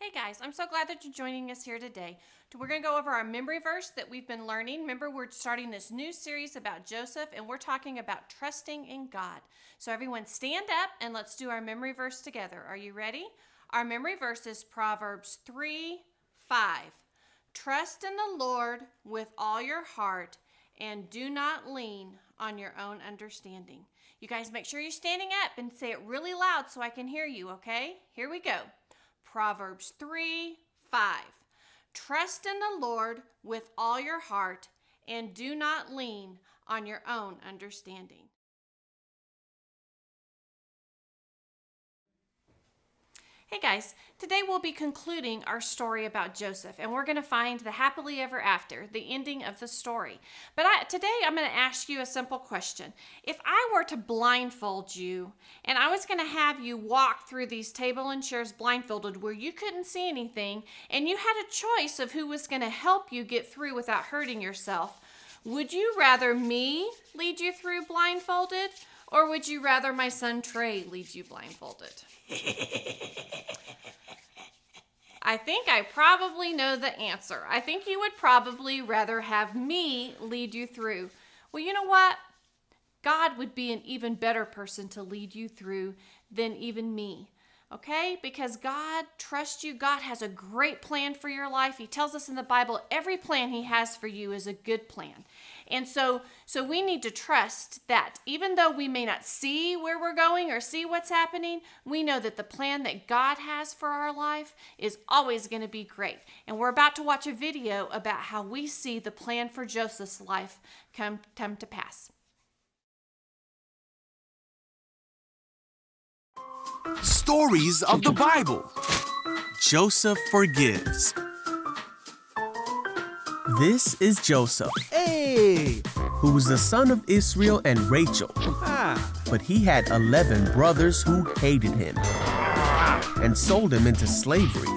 Hey guys, I'm so glad that you're joining us here today. We're going to go over our memory verse that we've been learning. Remember, we're starting this new series about Joseph, and we're talking about trusting in God. So everyone stand up and let's do our memory verse together. Are you ready? Our memory verse is Proverbs 3:5. Trust in the Lord with all your heart and do not lean on your own understanding. You guys make sure you're standing up and say it really loud so I can hear you, okay? Here we go. Proverbs 3:5. Trust in the Lord with all your heart and do not lean on your own understanding. Hey guys, today we'll be concluding our story about Joseph, and we're going to find the happily ever after, the ending of the story. But today I'm going to ask you a simple question. If I were to blindfold you, and I was going to have you walk through these table and chairs blindfolded where you couldn't see anything, and you had a choice of who was going to help you get through without hurting yourself, would you rather me lead you through blindfolded, or would you rather my son Trey lead you blindfolded? I think I probably know the answer. I think you would probably rather have me lead you through. Well, you know what? God would be an even better person to lead you through than even me. Okay? Because God trusts you. God has a great plan for your life. He tells us in the Bible, every plan he has for you is a good plan. And so we need to trust that even though we may not see where we're going or see what's happening, we know that the plan that God has for our life is always going to be great. And we're about to watch a video about how we see the plan for Joseph's life come to pass. Stories of the Bible. Joseph forgives. This is Joseph. Hey! Who was the son of Israel and Rachel. But he had 11 brothers who hated him and sold him into slavery.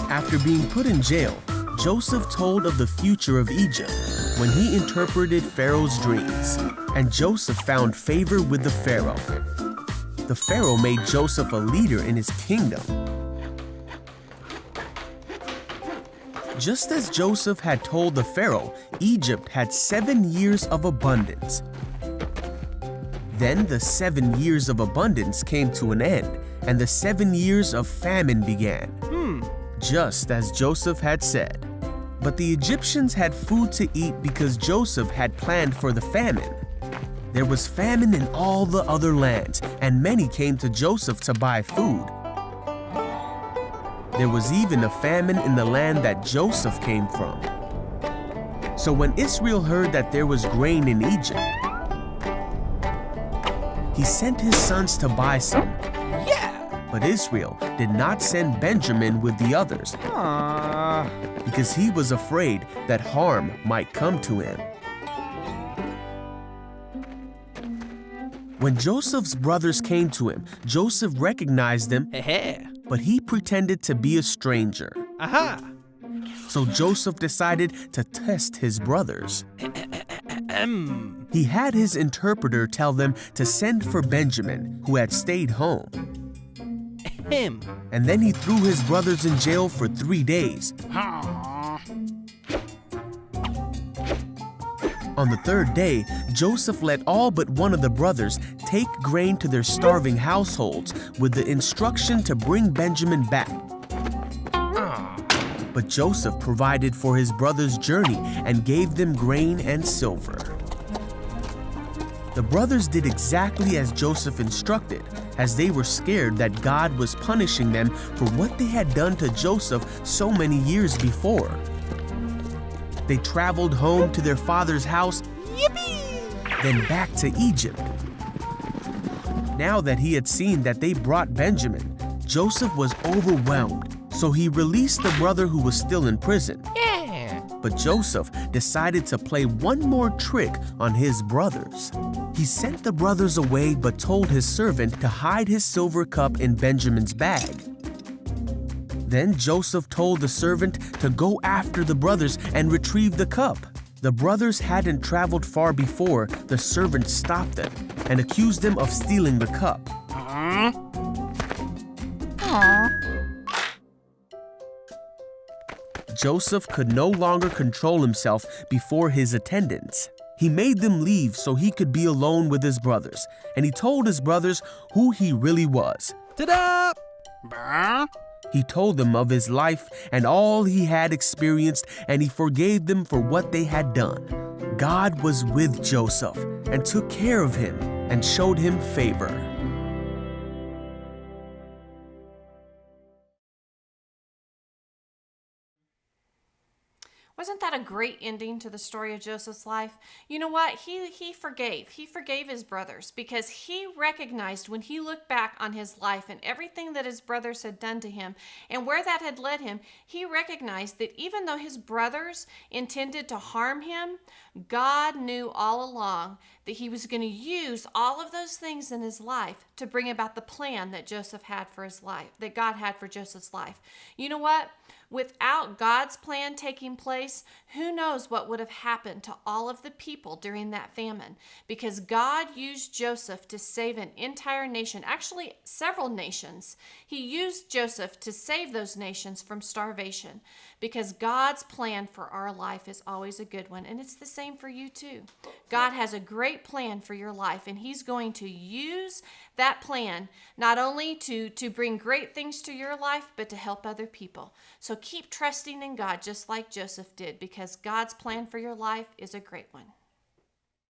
After being put in jail, Joseph told of the future of Egypt when he interpreted Pharaoh's dreams, and Joseph found favor with the Pharaoh. The Pharaoh made Joseph a leader in his kingdom. Just as Joseph had told the Pharaoh, Egypt had 7 years of abundance. Then the 7 years of abundance came to an end, and the 7 years of famine began, just as Joseph had said. But the Egyptians had food to eat because Joseph had planned for the famine. There was famine in all the other lands, and many came to Joseph to buy food. There was even a famine in the land that Joseph came from. So when Israel heard that there was grain in Egypt, he sent his sons to buy some. But Israel did not send Benjamin with the others because he was afraid that harm might come to him. When Joseph's brothers came to him, Joseph recognized them, but he pretended to be a stranger. So Joseph decided to test his brothers. He had his interpreter tell them to send for Benjamin, who had stayed home. And then he threw his brothers in jail for 3 days. On the 3rd day, Joseph let all but one of the brothers take grain to their starving households with the instruction to bring Benjamin back. But Joseph provided for his brothers' journey and gave them grain and silver. The brothers did exactly as Joseph instructed, as they were scared that God was punishing them for what they had done to Joseph so many years before. They traveled home to their father's house, then back to Egypt. Now that he had seen that they brought Benjamin, Joseph was overwhelmed, so he released the brother who was still in prison. But Joseph decided to play one more trick on his brothers. He sent the brothers away but told his servant to hide his silver cup in Benjamin's bag. Then Joseph told the servant to go after the brothers and retrieve the cup. The brothers hadn't traveled far before the servant stopped them and accused them of stealing the cup. Joseph could no longer control himself before his attendants. He made them leave so he could be alone with his brothers, and he told his brothers who he really was. Ta-da! He told them of his life and all he had experienced, and he forgave them for what they had done. God was with Joseph and took care of him and showed him favor. Wasn't that a great ending to the story of Joseph's life? You know what? He forgave. He forgave his brothers because he recognized when he looked back on his life and everything that his brothers had done to him and where that had led him, he recognized that even though his brothers intended to harm him, God knew all along that he was going to use all of those things in his life to bring about the plan that Joseph had for his life, that God had for Joseph's life. You know what? Without God's plan taking place, who knows what would have happened to all of the people during that famine? Because God used Joseph to save an entire nation, actually several nations. He used Joseph to save those nations from starvation because God's plan for our life is always a good one, and it's the same for you too. God has a great plan for your life, and he's going to use that plan not only to bring great things to your life, but to help other people. So keep trusting in God just like Joseph did, because God's plan for your life is a great one.